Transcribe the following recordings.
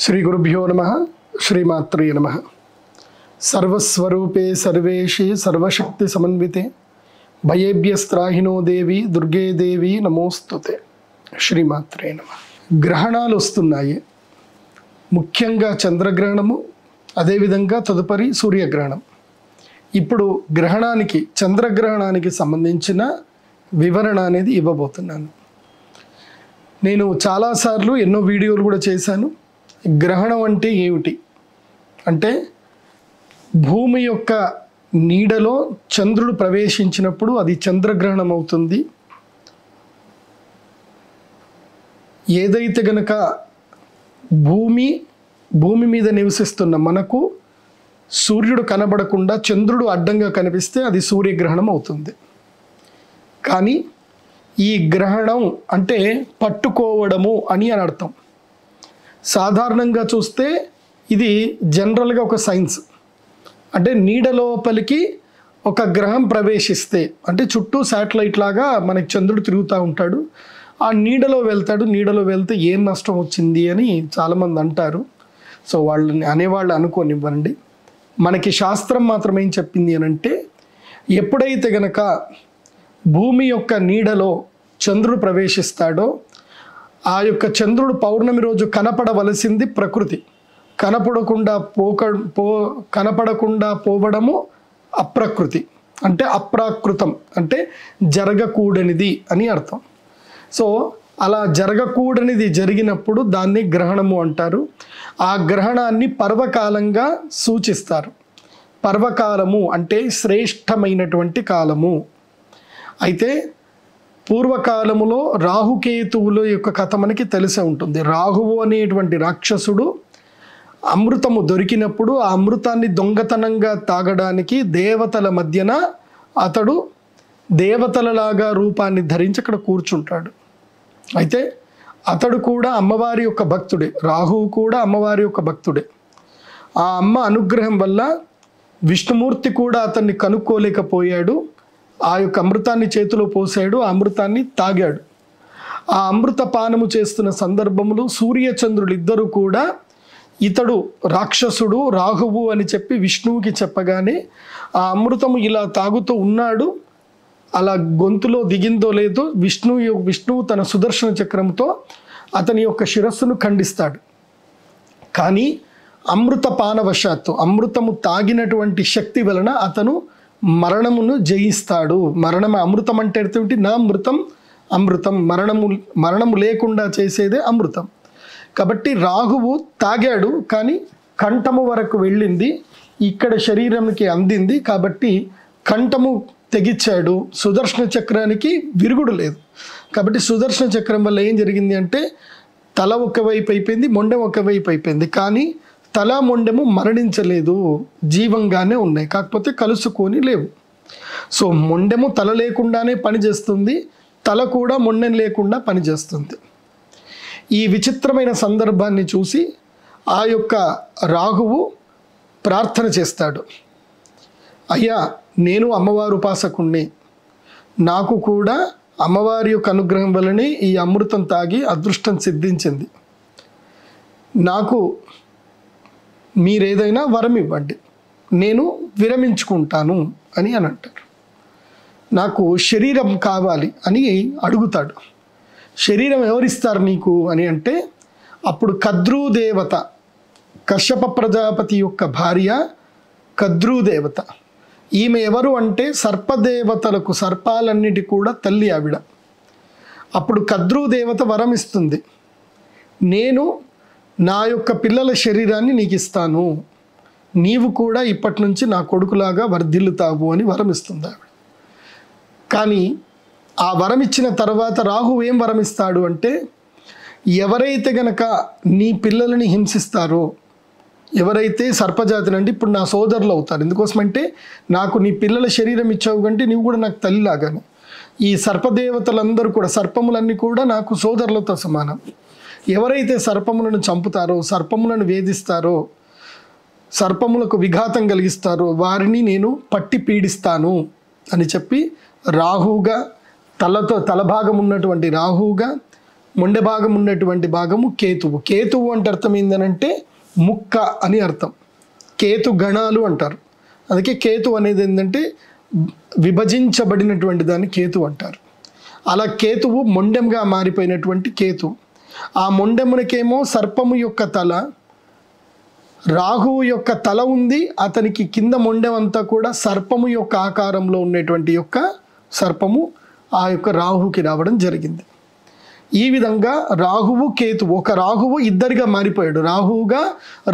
శ్రీ గురుభ్యో నమః శ్రీమాత్రే నమః సర్వస్వరూపే సర్వేషి సర్వశక్తి సమన్వితే భయేభ్యస్త్రాహినో దేవి దుర్గే దేవి నమోస్తుతే శ్రీమాత్రే నమః. గ్రహణాలు వస్తున్నాయి, ముఖ్యంగా చంద్రగ్రహణము, అదేవిధంగా తదుపరి సూర్యగ్రహణం. ఇప్పుడు గ్రహణానికి, చంద్రగ్రహణానికి సంబంధించిన వివరణ అనేది ఇవ్వబోతున్నాను. నేను చాలాసార్లు ఎన్నో వీడియోలు కూడా చేశాను. గ్రహణం అంటే ఏమిటి అంటే, భూమి యొక్క నీడలో చంద్రుడు ప్రవేశించినప్పుడు అది చంద్రగ్రహణం అవుతుంది. ఏదైతే గనక భూమి మీద నివసిస్తున్న మనకు సూర్యుడు కనబడకుండా చంద్రుడు అడ్డంగా కనిపిస్తే అది సూర్యగ్రహణం అవుతుంది. కానీ ఈ గ్రహణం అంటే పట్టుకోవడము అని అర్థం. సాధారణంగా చూస్తే ఇది జనరల్గా ఒక సైన్స్. అంటే నీడ లోపలికి ఒక గ్రహం ప్రవేశిస్తే, అంటే చుట్టూ శాటిలైట్ లాగా మనకి చంద్రుడు తిరుగుతూ ఉంటాడు, ఆ నీడలో వెళ్తే ఏం నష్టం వచ్చింది అని చాలామంది అంటారు. సో వాళ్ళని అనేవాళ్ళు అనుకోనివ్వండి. మనకి శాస్త్రం మాత్రం ఏం చెప్పింది అని అంటే, ఎప్పుడైతే గనక భూమి యొక్క నీడలో చంద్రుడు ప్రవేశిస్తాడో, ఆ యొక్క చంద్రుడు పౌర్ణమి రోజు కనపడవలసింది ప్రకృతి, కనపడకుండా పోవడము అప్రకృతి, అంటే అప్రాకృతం, అంటే జరగకూడనిది అని అర్థం. సో అలా జరగకూడనిది జరిగినప్పుడు దాన్ని గ్రహణము అంటారు. ఆ గ్రహణాన్ని పర్వకాలంగా సూచిస్తారు. పర్వకాలము అంటే శ్రేష్టమైనటువంటి కాలము. అయితే పూర్వకాలములో రాహుకేతువుల యొక్క కథ మనకి తెలిసే ఉంటుంది. రాహువు అనేటువంటి రాక్షసుడు అమృతము దొరికినప్పుడు ఆ అమృతాన్ని దొంగతనంగా తాగడానికి దేవతల మధ్యన అతడు దేవతలలాగా రూపాన్ని ధరించి అక్కడ కూర్చుంటాడు. అయితే అతడు కూడా అమ్మవారి యొక్క భక్తుడే, రాహువు కూడా అమ్మవారి యొక్క భక్తుడే. ఆ అమ్మ అనుగ్రహం వల్ల విష్ణుమూర్తి కూడా అతన్ని కనుక్కోలేకపోయాడు. ఆ యొక్క అమృతాన్ని చేతిలో పోసాడు, ఆ అమృతాన్ని తాగాడు. ఆ అమృత పానము చేస్తున్న సందర్భంలో సూర్యచంద్రులు ఇద్దరు కూడా ఇతడు రాక్షసుడు రాహువు అని చెప్పి విష్ణువుకి చెప్పగానే, ఆ అమృతము ఇలా తాగుతూ ఉన్నాడు, అలా గొంతులో దిగిందో లేదో విష్ణువు తన సుదర్శన చక్రంతో అతని యొక్క శిరస్సును ఖండిస్తాడు. కానీ అమృత పానవశాత్తు, అమృతము తాగినటువంటి శక్తి వలన అతను మరణమును జయిస్తాడు. అమృతం అంటే అర్థం నా అమృతం, మరణము లేకుండా చేసేదే అమృతం. కాబట్టి రాహువు తాగాడు, కానీ కంఠము వరకు వెళ్ళింది, ఇక్కడ శరీరానికి అందింది. కాబట్టి కంఠము తెగిచ్చాడు. సుదర్శన చక్రానికి విరుగుడు లేదు. కాబట్టి సుదర్శన చక్రం వల్ల ఏం జరిగింది అంటే, తల ఒకవైపు అయిపోయింది, మొండెం ఒకవైపు అయిపోయింది. కానీ తల మొండెము మరణించలేదు, జీవంగానే ఉన్నాయి, కాకపోతే కలుసుకొని లేవు. సో మొండెము తల లేకుండానే పనిచేస్తుంది, తల కూడా మొండెం లేకుండా పనిచేస్తుంది. ఈ విచిత్రమైన సందర్భాన్ని చూసి ఆ యొక్క రాహువు ప్రార్థన చేస్తాడు, అయ్యా నేను అమ్మవారు ఉపాసకుణ్ణి, నాకు కూడా అమ్మవారి యొక్క అనుగ్రహం వల్లనే ఈ అమృతం తాగి అదృష్టం సిద్ధించింది, నాకు మీరేదైనా వరం ఇవ్వండి, నేను విరమించుకుంటాను అని అంటారు. నాకు శరీరం కావాలి అని అడుగుతాడు. శరీరం ఎవరిస్తారు నీకు అని అంటే, అప్పుడు కద్రూదేవత, కశ్యప ప్రజాపతి యొక్క భార్య కద్రూదేవత, ఈమె ఎవరు అంటే సర్పదేవతలకు, సర్పాలన్నిటి కూడా తల్లి ఆవిడ. అప్పుడు కద్రూదేవత వరం ఇస్తుంది, నేను నా యొక్క పిల్లల శరీరాన్ని నీకు ఇస్తాను, నీవు కూడా ఇప్పటి నుంచి నా కొడుకులాగా వర్ధిల్లుతావు అని వరం ఇస్తుంది ఆవిడ. కానీ ఆ వరం ఇచ్చిన తర్వాత రాహు ఏం వరం ఇస్తాడు అంటే, ఎవరైతే గనక నీ పిల్లలని హింసిస్తారో, ఎవరైతే సర్పజాతిని అంటే ఇప్పుడు నా సోదరులు అవుతారు, ఎందుకోసమంటే నాకు నీ పిల్లల శరీరం ఇచ్చావు కంటే నీవు కూడా నాకు తల్లిలాగానే, ఈ సర్పదేవతలందరూ కూడా, సర్పములన్నీ కూడా నాకు సోదరులతో సమానం. ఎవరైతే సర్పములను చంపుతారో, సర్పములను వేధిస్తారో, సర్పములకు విఘాతం కలిగిస్తారో వారిని నేను పట్టి పీడిస్తాను అని చెప్పి రాహువుగా, తలభాగం ఉన్నటువంటి రాహువుగా మొండె భాగం ఉన్నటువంటి భాగము కేతువు. కేతువు అంటే అర్థం ఏంటంటే ముక్క అని అర్థం. కేతు గణాలు అంటారు. అందుకే కేతు అనేది ఏంటంటే విభజించబడినటువంటి దాన్ని కేతు అంటారు. అలా కేతువు మొండెంగా మారిపోయినటువంటి కేతు. ఆ మొండెమునికేమో సర్పము యొక్క తల, రాహువు యొక్క తల ఉంది, అతనికి కింద మొండెం అంతా కూడా సర్పము యొక్క ఆకారంలో ఉన్నటువంటి యొక్క సర్పము ఆ యొక్క రాహువుకి రావడం జరిగింది. ఈ విధంగా రాహువు కేతువు, ఒక రాహువు ఇద్దరిగా మారిపోయాడు.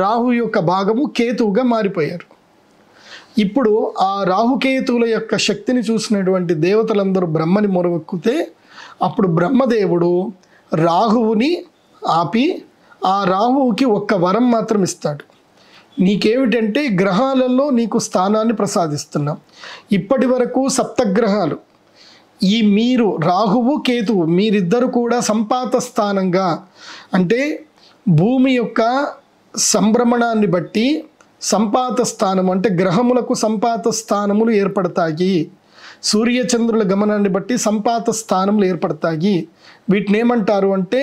రాహువు యొక్క భాగము కేతువుగా మారిపోయారు. ఇప్పుడు ఆ రాహుకేతువుల యొక్క శక్తిని చూసినటువంటి దేవతలందరూ బ్రహ్మని మొరవెక్కితే అప్పుడు బ్రహ్మదేవుడు రాహువుని ఆపి ఆ రాహువుకి ఒక్క వరం మాత్రం ఇస్తాడు. నీకేమిటంటే గ్రహాలలో నీకు స్థానాన్ని ప్రసాదిస్తున్నాం. ఇప్పటి వరకు సప్తగ్రహాలు ఈ మీరు రాహువు కేతువు మీరిద్దరు కూడా సంపాత స్థానంగా, అంటే భూమి యొక్క సంభ్రమణాన్ని బట్టి సంపాత స్థానం అంటే గ్రహములకు సంపాత స్థానములు ఏర్పడతాయి. సూర్యచంద్రుల గమనాన్ని బట్టి సంపాత స్థానములు ఏర్పడతాయి. వీటిని ఏమంటారు అంటే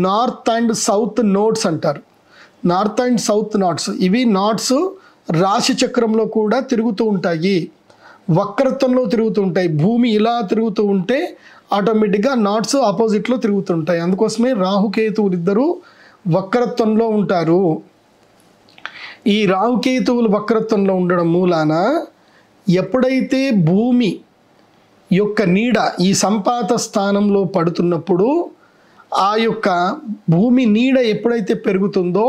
నార్త్ అండ్ సౌత్ నోడ్స్ అంటారు. నార్త్ అండ్ సౌత్ నాట్స్, ఇవి నాట్స్ రాశి చక్రంలో కూడా తిరుగుతూ ఉంటాయి, వక్రత్వంలో తిరుగుతూ ఉంటాయి. భూమి ఇలా తిరుగుతూ ఉంటే ఆటోమేటిక్గా నాట్స్ ఆపోజిట్లో తిరుగుతుంటాయి. అందుకోసమే రాహుకేతువులు ఇద్దరు వక్రత్వంలో ఉంటారు. ఈ రాహుకేతువులు వక్రత్వంలో ఉండడం మూలాన ఎప్పుడైతే భూమి యొక్క నీడ ఈ సంపాత స్థానంలో పడుతున్నప్పుడు ఆ యొక్క భూమి నీడ ఎప్పుడైతే పెరుగుతుందో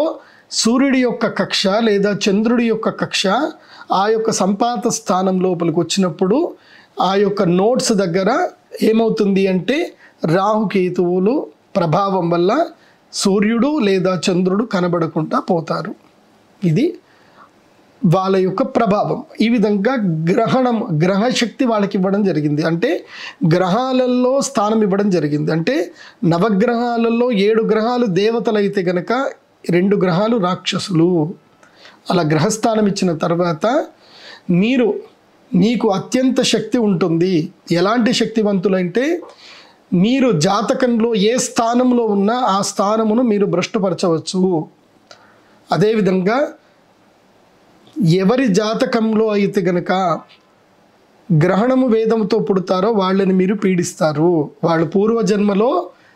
సూర్యుడి యొక్క కక్ష లేదా చంద్రుడి యొక్క కక్ష ఆ యొక్క సంపాత స్థానం లోపలికి వచ్చినప్పుడు ఆ యొక్క నోట్స్ దగ్గర ఏమవుతుంది అంటే రాహుకేతువులు ప్రభావం వల్ల సూర్యుడు లేదా చంద్రుడు కనబడకుండా పోతారు. ఇది వాళ్ళ యొక్క ప్రభావం. ఈ విధంగా గ్రహశక్తి వాళ్ళకి ఇవ్వడం జరిగింది. అంటే గ్రహాలలో స్థానం ఇవ్వడం జరిగింది. అంటే నవగ్రహాలలో 7 గ్రహాలు దేవతలైతే గనక 2 గ్రహాలు రాక్షసులు. అలా గ్రహస్థానం ఇచ్చిన తర్వాత మీకు అత్యంత శక్తి ఉంటుంది. ఎలాంటి శక్తివంతులంటే మీరు జాతకంలో ఏ స్థానంలో ఉన్నా ఆ స్థానమును మీరు భ్రష్టుపరచవచ్చు. అదేవిధంగా ఎవరి జాతకంలో అయితే గనక గ్రహణము వేదంతో పుడతారో వాళ్ళని మీరు పీడిస్తారు. వాళ్ళు పూర్వజన్మలో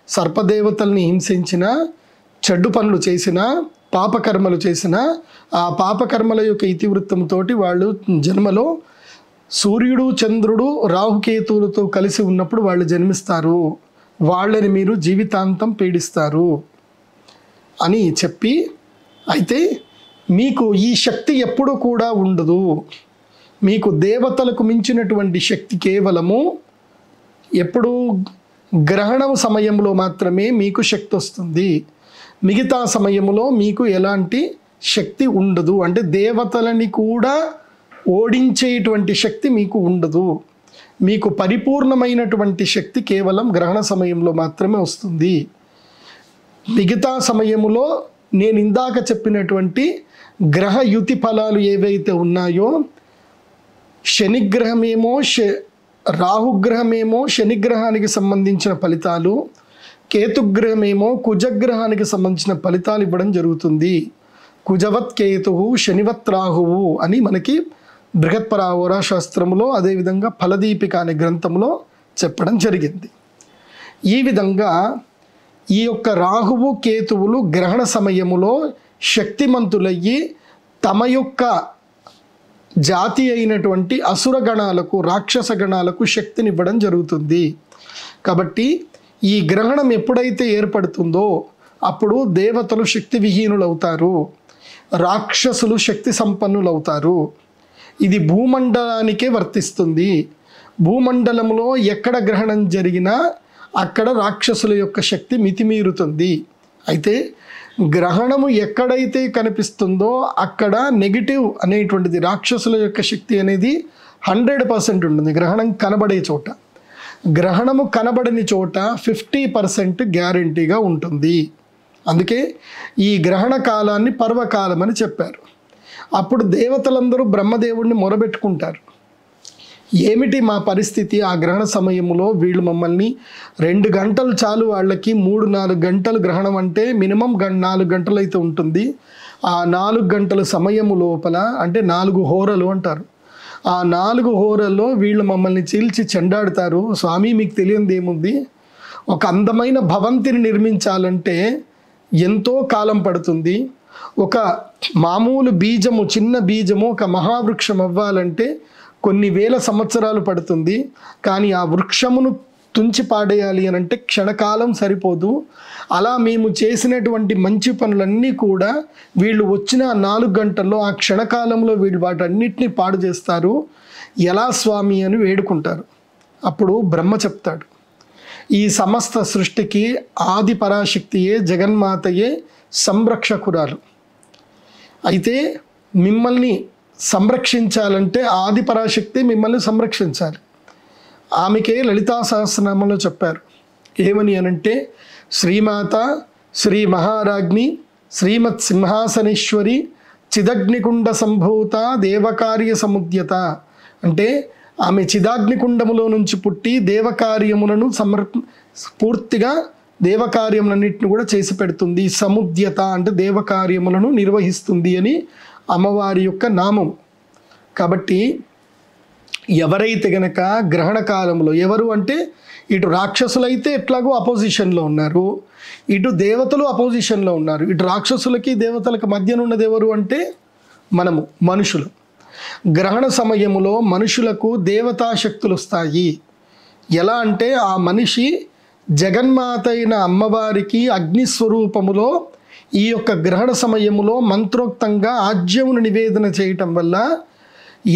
సర్పదేవతల్ని హింసించిన, చెడ్డు పనులు చేసిన, పాపకర్మలు చేసిన ఆ పాపకర్మల యొక్క ఇతివృత్తంతో వాళ్ళు జన్మలో సూర్యుడు చంద్రుడు రాహుకేతువులతో కలిసి ఉన్నప్పుడు వాళ్ళు జన్మిస్తారు. వాళ్ళని మీరు జీవితాంతం పీడిస్తారు అని చెప్పి, అయితే మీకు ఈ శక్తి ఎప్పుడూ కూడా ఉండదు. మీకు దేవతలకు మించినటువంటి శక్తి కేవలము ఎప్పుడు గ్రహణం సమయంలో మాత్రమే మీకు శక్తి వస్తుంది. మిగతా సమయంలో మీకు ఎలాంటి శక్తి ఉండదు. అంటే దేవతలని కూడా ఓడించేటువంటి శక్తి మీకు ఉండదు. మీకు పరిపూర్ణమైనటువంటి శక్తి కేవలం గ్రహణ సమయంలో మాత్రమే వస్తుంది. మిగతా సమయంలో నేను ఇందాక చెప్పినటువంటి గ్రహ యుతి ఫలాలు ఏవైతే ఉన్నాయో, శనిగ్రహమేమో రాహుగ్రహమేమో శనిగ్రహానికి సంబంధించిన ఫలితాలు, కేతుగ్రహమేమో కుజగ్రహానికి సంబంధించిన ఫలితాలు ఇవ్వడం జరుగుతుంది. కుజవత్ కేతువు శనివత్ రాహువు అని మనకి బృహత్పరావోరా శాస్త్రంలో, అదేవిధంగా ఫలదీపిక అనే గ్రంథంలో చెప్పడం జరిగింది. ఈ విధంగా ఈ యొక్క రాహువు కేతువులు గ్రహణ సమయములో శక్తిమంతులయ్యి తమ యొక్క జాతి అయినటువంటి అసుర గణాలకు, రాక్షస గణాలకు శక్తినివ్వడం జరుగుతుంది. కాబట్టి ఈ గ్రహణం ఎప్పుడైతే ఏర్పడుతుందో అప్పుడు దేవతలు శక్తి విహీనులు అవుతారు, రాక్షసులు శక్తి సంపన్నులు అవుతారు. ఇది భూమండలానికే వర్తిస్తుంది. భూమండలంలో ఎక్కడ గ్రహణం జరిగినా అక్కడ రాక్షసుల యొక్క శక్తి మితిమీరుతుంది. అయితే గ్రహణము ఎక్కడైతే కనిపిస్తుందో అక్కడ నెగిటివ్ అనేటువంటిది, రాక్షసుల యొక్క శక్తి అనేది 100% ఉంటుంది గ్రహణం కనబడే చోట. గ్రహణము కనబడని చోట 50% గ్యారంటీగా ఉంటుంది. అందుకే ఈ గ్రహణ కాలాన్ని పర్వకాలం అని చెప్పారు. అప్పుడు దేవతలందరూ బ్రహ్మదేవుడిని మొరబెట్టుకుంటారు. ఏమిటి మా పరిస్థితి? ఆ గ్రహణ సమయంలో వీళ్ళు మమ్మల్ని 2 గంటలు చాలు, వాళ్ళకి 3-4 గంటలు గ్రహణం అంటే మినిమం 4 గంటలు అయితే ఉంటుంది. ఆ 4 గంటల సమయము లోపల అంటే 4 హోరలు అంటారు. ఆ 4 హోరల్లో వీళ్ళు మమ్మల్ని చీల్చి చెండాడుతారు. స్వామి మీకు తెలియంది ఏముంది, ఒక అందమైన భవంతిని నిర్మించాలంటే ఎంతో కాలం పడుతుంది. ఒక మామూలు బీజము, చిన్న బీజము ఒక మహావృక్షం అవ్వాలంటే కొన్ని వేల సంవత్సరాలు పడుతుంది. కానీ ఆ వృక్షమును తుంచి పాడేయాలి అని అంటే క్షణకాలం సరిపోదు. అలా మేము చేసినటువంటి మంచి పనులన్నీ కూడా వీళ్ళు వచ్చిన 4 గంటల్లో ఆ క్షణకాలంలో వీళ్ళు వాటన్నిటిని పాడు చేస్తారు. ఎలా స్వామి అని వేడుకుంటారు. అప్పుడు బ్రహ్మ చెప్తాడు, ఈ సమస్త సృష్టికి ఆది పరాశక్తియే, జగన్మాతయే సంరక్షకురాలు. అయితే మిమ్మల్ని సంరక్షించాలంటే ఆది పరాశక్తి మిమ్మల్ని సంరక్షించాలి. ఆమెకే లలితా సహస్రనామంలో చెప్పారు ఏమని అనంటే, శ్రీమాత శ్రీ మహారాజ్ఞి శ్రీమత్ సింహాసనేశ్వరి చిదగ్నికుండ సంభూత దేవకార్య సముద్యత. అంటే ఆమె చిదాగ్నికుండములో నుంచి పుట్టి దేవకార్యములను పూర్తిగా దేవకార్యములన్నింటిని కూడా చేసి పెడుతుంది. సముద్యత అంటే దేవకార్యములను నిర్వహిస్తుంది అని అమ్మవారి యొక్క నామం. కాబట్టి ఎవరైతే గనక గ్రహణ కాలంలో, ఎవరు అంటే ఇటు రాక్షసులైతే ఎట్లాగో అపోజిషన్లో ఉన్నారు, ఇటు దేవతలు అపోజిషన్లో ఉన్నారు. ఇటు రాక్షసులకి దేవతలకు మధ్యన ఉన్నది ఎవరు అంటే మనము మనుషులు. గ్రహణ సమయములో మనుషులకు దేవతా శక్తులు వస్తాయి. ఎలా అంటే ఆ మనిషి జగన్మాత అయిన అమ్మవారికి అగ్నిస్వరూపములో ఈ యొక్క గ్రహణ సమయములో మంత్రోక్తంగా ఆజ్యమును నివేదన చేయటం వల్ల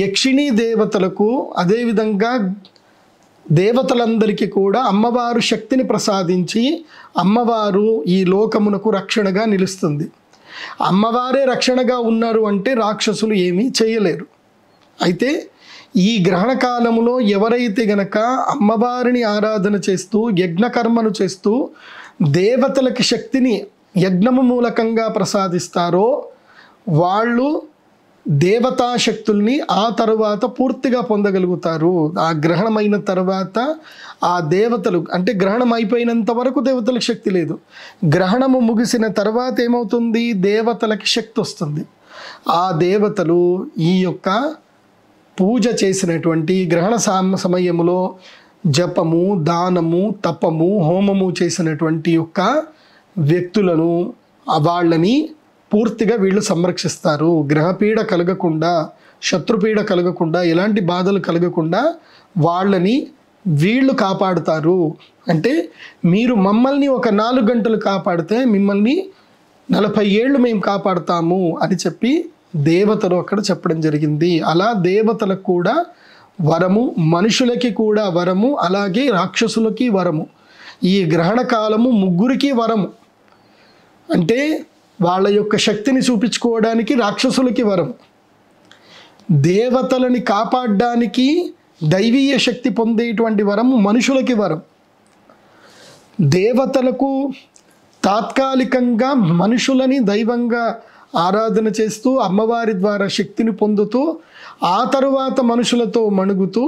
యక్షిణీ దేవతలకు, అదేవిధంగా దేవతలందరికీ కూడా అమ్మవారు శక్తిని ప్రసాదించి అమ్మవారు ఈ లోకమునకు రక్షణగా నిలుస్తుంది. అమ్మవారే రక్షణగా ఉన్నారు అంటే రాక్షసులు ఏమీ చేయలేరు. అయితే ఈ గ్రహణ కాలంలో ఎవరైతే గనక అమ్మవారిని ఆరాధన చేస్తూ యజ్ఞకర్మను చేస్తూ దేవతలకి శక్తిని యజ్ఞము మూలకంగా ప్రసాదిస్తారో వాళ్ళు దేవతా శక్తుల్ని ఆ తర్వాత పూర్తిగా పొందగలుగుతారు. ఆ గ్రహణమైన తర్వాత ఆ దేవతలు అంటే గ్రహణం అయిపోయినంత వరకు దేవతలకు శక్తి లేదు. గ్రహణము ముగిసిన తర్వాత ఏమవుతుంది, దేవతలకి శక్తి వస్తుంది. ఆ దేవతలు ఈ యొక్క పూజ చేసినటువంటి గ్రహణ సమయములో జపము, దానము, తపము, హోమము చేసినటువంటి యొక్క వ్యక్తులను వాళ్ళని పూర్తిగా వీళ్ళు సంరక్షిస్తారు. గ్రహపీడ కలగకుండా, శత్రుపీడ కలగకుండా, ఎలాంటి బాధలు కలగకుండా వాళ్ళని వీళ్ళు కాపాడుతారు. అంటే మీరు మమ్మల్ని ఒక 4 గంటలు కాపాడితే మిమ్మల్ని 40 ఏళ్ళు మేము కాపాడుతాము అని చెప్పి దేవతలు అక్కడ చెప్పడం జరిగింది. అలా దేవతలకు కూడా వరము, మనుషులకి కూడా వరము, అలాగే రాక్షసులకి వరము. ఈ గ్రహణ కాలము ముగ్గురికి వరము. అంటే వాళ్ళ యొక్క శక్తిని చూపించుకోవడానికి రాక్షసులకి వరం, దేవతలని కాపాడడానికి దైవీయ శక్తి పొందేటువంటి వరము మనుషులకి వరం. దేవతలకు తాత్కాలికంగా మనుషులని దైవంగా ఆరాధన చేస్తూ అమ్మవారి ద్వారా శక్తిని పొందుతూ ఆ తరువాత మనుషులతో మణుగుతూ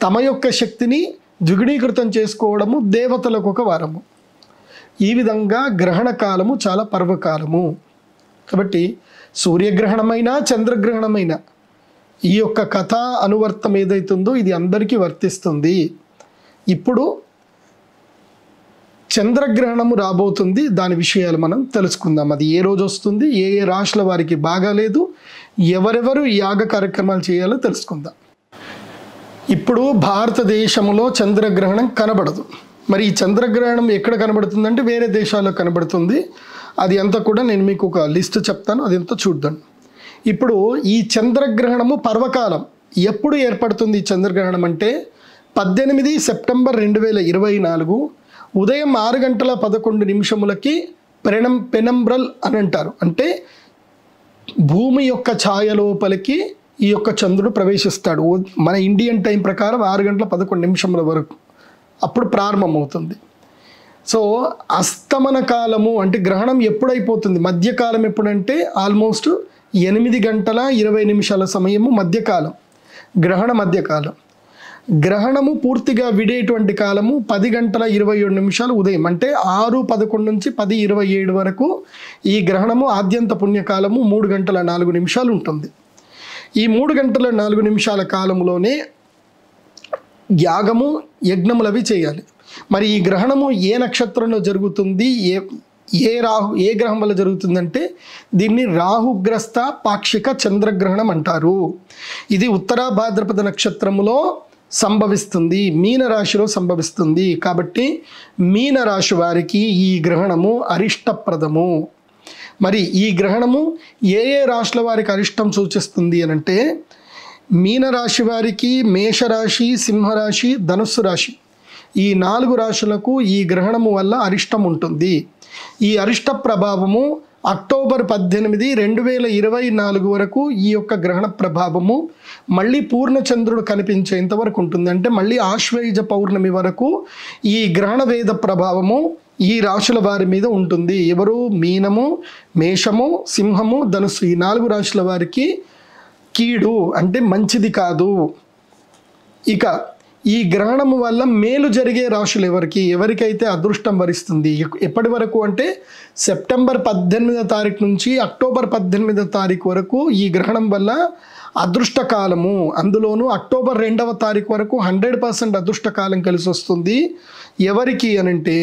తమ యొక్క శక్తిని ద్విగుణీకృతం చేసుకోవడము దేవతలకు ఒక వరము. ఈ విధంగా గ్రహణ కాలము చాలా పర్వకాలము. కాబట్టి సూర్యగ్రహణమైనా చంద్రగ్రహణమైనా ఈ యొక్క కథా అనువర్తం ఏదైతుందో ఇది అందరికీ వర్తిస్తుంది. ఇప్పుడు చంద్రగ్రహణము రాబోతుంది, దాని విషయాలు మనం తెలుసుకుందాం. అది ఏ రోజు వస్తుంది, ఏ ఏ రాశుల వారికి బాగాలేదు, ఎవరెవరు యాగ కార్యక్రమాలు చేయాలో తెలుసుకుందాం. ఇప్పుడు భారతదేశంలో చంద్రగ్రహణం కనబడదు. మరి ఈ చంద్రగ్రహణం ఎక్కడ కనబడుతుందంటే వేరే దేశాల్లో కనబడుతుంది. అది అంతా కూడా నేను మీకు ఒక లిస్ట్ చెప్తాను, అది ఎంతో చూద్దాం. ఇప్పుడు ఈ చంద్రగ్రహణము పర్వకాలం ఎప్పుడు ఏర్పడుతుంది? ఈ చంద్రగ్రహణం అంటే 18 సెప్టెంబర్ 2024 ఉదయం 6:11 పెనంబ్రల్ అని అంటారు. అంటే భూమి యొక్క ఛాయ లోపలికి ఈ యొక్క చంద్రుడు ప్రవేశిస్తాడు. మన ఇండియన్ టైం ప్రకారం 6:11 వరకు అప్పుడు ప్రారంభమవుతుంది. సో అస్తమన కాలము అంటే గ్రహణం ఎప్పుడైపోతుంది, మధ్యకాలం ఎప్పుడంటే ఆల్మోస్ట్ 8:20 సమయము మధ్యకాలం, గ్రహణ మధ్యకాలం. గ్రహణము పూర్తిగా విడేటువంటి కాలము 10:27 ఉదయం, అంటే 6:11 నుంచి 10:27 వరకు ఈ గ్రహణము ఆద్యంత పుణ్యకాలము 3:04 ఉంటుంది. ఈ 3:04 కాలంలోనే యాగము యజ్ఞములవి చేయాలి. మరి ఈ గ్రహణము ఏ నక్షత్రంలో జరుగుతుంది, ఏ గ్రహం వల్ల జరుగుతుందంటే దీన్ని రాహుగ్రస్త పాక్షిక చంద్రగ్రహణం అంటారు. ఇది ఉత్తర భాద్రపద నక్షత్రములో సంభవిస్తుంది, మీనరాశిలో సంభవిస్తుంది. కాబట్టి మీనరాశి వారికి ఈ గ్రహణము అరిష్టప్రదము. మరి ఈ గ్రహణము ఏ రాశుల వారికి అరిష్టం సూచిస్తుంది అనంటే మీనరాశి వారికి, మేషరాశి, సింహరాశి, ధనుస్సు రాశి, ఈ 4 రాశులకు ఈ గ్రహణము వల్ల అరిష్టం ఉంటుంది. ఈ అరిష్ట ప్రభావము అక్టోబర్ 18, 2024 వరకు ఈ యొక్క గ్రహణ ప్రభావము మళ్ళీ పూర్ణచంద్రుడు కనిపించేంత వరకు ఉంటుంది. అంటే మళ్ళీ ఆశ్వయుజ పౌర్ణమి వరకు ఈ గ్రహణ వేద ప్రభావము ఈ రాశుల వారి మీద ఉంటుంది. ఎవరు? మీనము, మేషము, సింహము, ధనుస్సు, ఈ 4 రాశుల వారికి కీడు అంటే మంచిది కాదు. ఇక ఈ గ్రహణము వల్ల మేలు జరిగే రాశులు ఎవరికైతే అదృష్టం వరిస్తుంది ఎప్పటి వరకు అంటే సెప్టెంబర్ 18వ తారీఖు నుంచి అక్టోబర్ 18వ తారీఖు వరకు ఈ గ్రహణం వల్ల అదృష్ట కాలము. అందులోనూ అక్టోబర్ 2వ తారీఖు వరకు 100% అదృష్ట కాలం కలిసి వస్తుంది. ఎవరికి అనంటే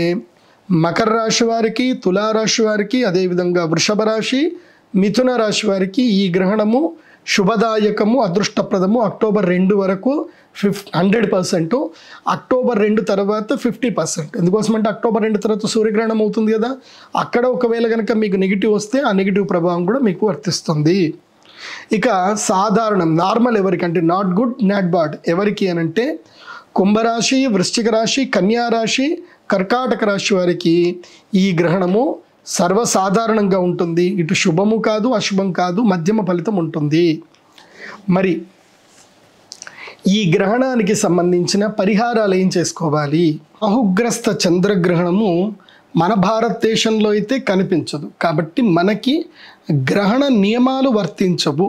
మకర రాశి వారికి, తులారాశి వారికి, అదేవిధంగా వృషభ రాశి, మిథున రాశి వారికి ఈ గ్రహణము శుభదాయకము, అదృష్టప్రదము. అక్టోబర్ 2 వరకు 100%, అక్టోబర్ 2 తర్వాత 50%. ఎందుకోసమంటే అక్టోబర్ 2 తర్వాత సూర్యగ్రహణం అవుతుంది కదా, అక్కడ ఒకవేళ కనుక మీకు నెగిటివ్ వస్తే ఆ నెగిటివ్ ప్రభావం కూడా మీకు వర్తిస్తుంది. ఇక సాధారణం నార్మల్ ఎవరికి అంటే నాట్ గుడ్ నాట్ బ్యాడ్ ఎవరికి అనంటే కుంభరాశి, వృశ్చిక రాశి, కన్యా రాశి, కర్కాటక రాశి వారికి ఈ గ్రహణము సర్వసాధారణంగా ఉంటుంది. ఇటు శుభము కాదు, అశుభం కాదు, మధ్యమ ఫలితం ఉంటుంది. మరి ఈ గ్రహణానికి సంబంధించిన పరిహారాలు ఏం చేసుకోవాలి? రాహుగ్రస్త చంద్రగ్రహణము మన భారతదేశంలో అయితే కనిపించదు, కాబట్టి మనకి గ్రహణ నియమాలు వర్తించవు,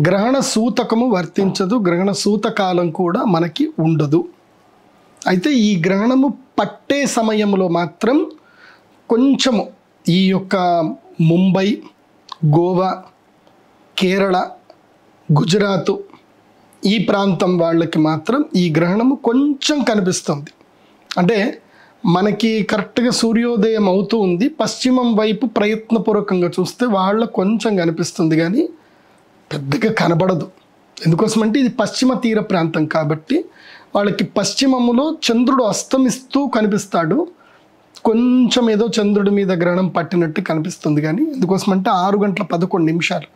గ్రహణ సూతకము వర్తించదు, గ్రహణ సూతకాలం కూడా మనకి ఉండదు. అయితే ఈ గ్రహణము పట్టే సమయంలో మాత్రం కొంచెము ఈ యొక్క ముంబై, గోవా, కేరళ, గుజరాత్ ఈ ప్రాంతం వాళ్ళకి మాత్రం ఈ గ్రహణము కొంచెం కనిపిస్తుంది. అంటే మనకి కరెక్ట్గా సూర్యోదయం అవుతూ ఉంది, పశ్చిమం వైపు ప్రయత్నపూర్వకంగా చూస్తే వాళ్ళకు కొంచెం కనిపిస్తుంది కానీ పెద్దగా కనబడదు. ఎందుకోసమంటే ఇది పశ్చిమ తీర ప్రాంతం కాబట్టి వాళ్ళకి పశ్చిమములో చంద్రుడు అస్తమిస్తూ కనిపిస్తాడు, కొంచెం ఏదో చంద్రుడి మీద గ్రహణం పట్టినట్టు కనిపిస్తుంది. కానీ ఎందుకోసమంటే 6:11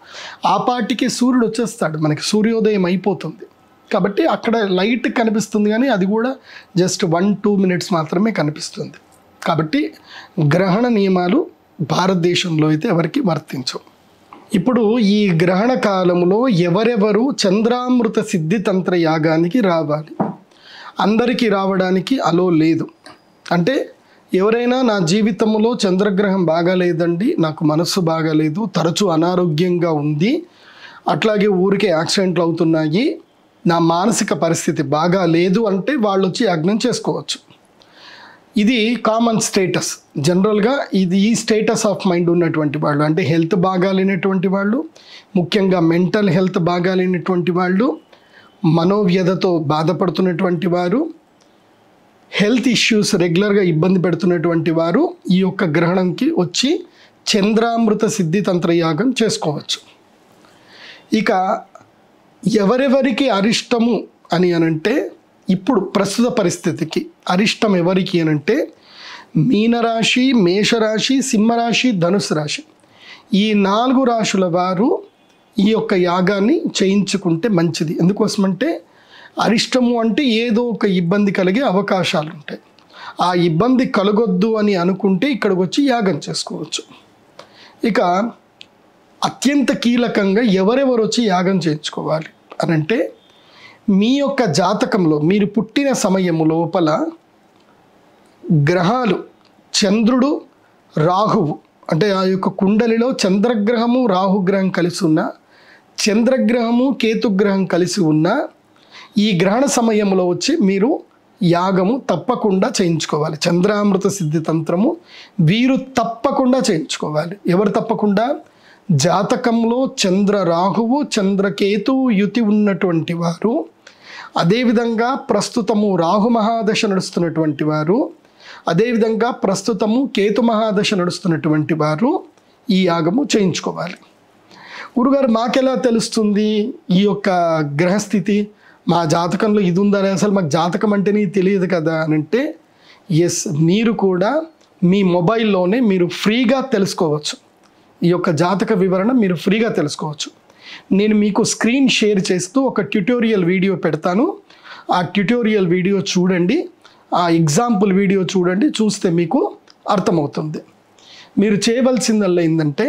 ఆ పాటికి సూర్యుడు వచ్చేస్తాడు, మనకి సూర్యోదయం అయిపోతుంది. కాబట్టి అక్కడ లైట్ కనిపిస్తుంది కానీ అది కూడా జస్ట్ 1-2 మినిట్స్ మాత్రమే కనిపిస్తుంది. కాబట్టి గ్రహణ నియమాలు భారతదేశంలో అయితే ఎవరికి వర్తించవు. ఇప్పుడు ఈ గ్రహణ కాలంలో ఎవరెవరు చంద్రామృత సిద్ధి తంత్ర యాగానికి రావాలి? అందరికీ రావడానికి అలో లేదు. అంటే ఎవరైనా నా జీవితంలో చంద్రగ్రహం బాగాలేదండి, నాకు మనస్సు బాగాలేదు, తరచూ అనారోగ్యంగా ఉంది, అట్లాగే ఊరికే యాక్సిడెంట్లు అవుతున్నాయి, నా మానసిక పరిస్థితి బాగా లేదు అంటే వాళ్ళు వచ్చి యజ్ఞం చేసుకోవచ్చు. ఇది కామన్ స్టేటస్. జనరల్గా ఇది ఈ స్టేటస్ ఆఫ్ మైండ్ ఉన్నటువంటి వాళ్ళు, అంటే హెల్త్ బాగాలేనటువంటి వాళ్ళు, ముఖ్యంగా మెంటల్ హెల్త్ బాగాలేనటువంటి వాళ్ళు, మనోవ్యధతో బాధపడుతున్నటువంటి వారు, హెల్త్ ఇష్యూస్ రెగ్యులర్గా ఇబ్బంది పెడుతున్నటువంటి వారు ఈ యొక్క గ్రహణంకి వచ్చి చంద్రామృత సిద్ధి తంత్రయాగం చేసుకోవచ్చు. ఇక ఎవరెవరికి అరిష్టము అని అనంటే ఇప్పుడు ప్రస్తుత పరిస్థితికి అరిష్టం ఎవరికి అనంటే మీనరాశి, మేషరాశి, సింహరాశి, ధనుసు రాశి, ఈ 4 రాశుల వారు ఈ యొక్క యాగాన్ని చేయించుకుంటే మంచిది. ఎందుకోసమంటే అరిష్టము అంటే ఏదో ఒక ఇబ్బంది కలిగే అవకాశాలు ఉంటాయి. ఆ ఇబ్బంది కలగొద్దు అని అనుకుంటే ఇక్కడికి వచ్చి యాగం చేసుకోవచ్చు. ఇక అత్యంత కీలకంగా ఎవరెవరు వచ్చి యాగం చేయించుకోవాలి అనంటే మీ యొక్క జాతకంలో మీరు పుట్టిన సమయము లోపల గ్రహాలు చంద్రుడు, రాహువు, అంటే ఆ యొక్క కుండలిలో చంద్రగ్రహము, రాహుగ్రహం కలిసి ఉన్న, చంద్రగ్రహము, కేతుగ్రహం కలిసి ఉన్న, ఈ గ్రహణ సమయంలో వచ్చి మీరు యాగము తప్పకుండా చేయించుకోవాలి. చంద్రామృత సిద్ధి తంత్రము వీరు తప్పకుండా చేయించుకోవాలి. ఎవరు తప్పకుండా? జాతకంలో చంద్ర రాహువు చంద్రకేతువు యుతి ఉన్నటువంటి వారు, అదేవిధంగా ప్రస్తుతము రాహు మహాదశ నడుస్తున్నటువంటి వారు, అదేవిధంగా ప్రస్తుతము కేతు మహాదశ నడుస్తున్నటువంటి వారు ఈ యాగము చేయించుకోవాలి. గురుగారు మాకెలా తెలుస్తుంది ఈ యొక్క గ్రహస్థితి? మా జాతకంలో ఇది ఉందని, అసలు మాకు జాతకం అంటేనే తెలియదు కదా అని అంటే, ఎస్, మీరు కూడా మీ మొబైల్లోనే మీరు ఫ్రీగా తెలుసుకోవచ్చు. ఈ యొక్క జాతక వివరణ మీరు ఫ్రీగా తెలుసుకోవచ్చు. నేను మీకు స్క్రీన్ షేర్ చేస్తూ ఒక ట్యుటోరియల్ వీడియో పెడతాను. ఆ ట్యుటోరియల్ వీడియో చూడండి, ఆ ఎగ్జాంపుల్ వీడియో చూడండి. చూస్తే మీకు అర్థమవుతుంది. మీరు చేయవలసిందల్లా ఏంటంటే,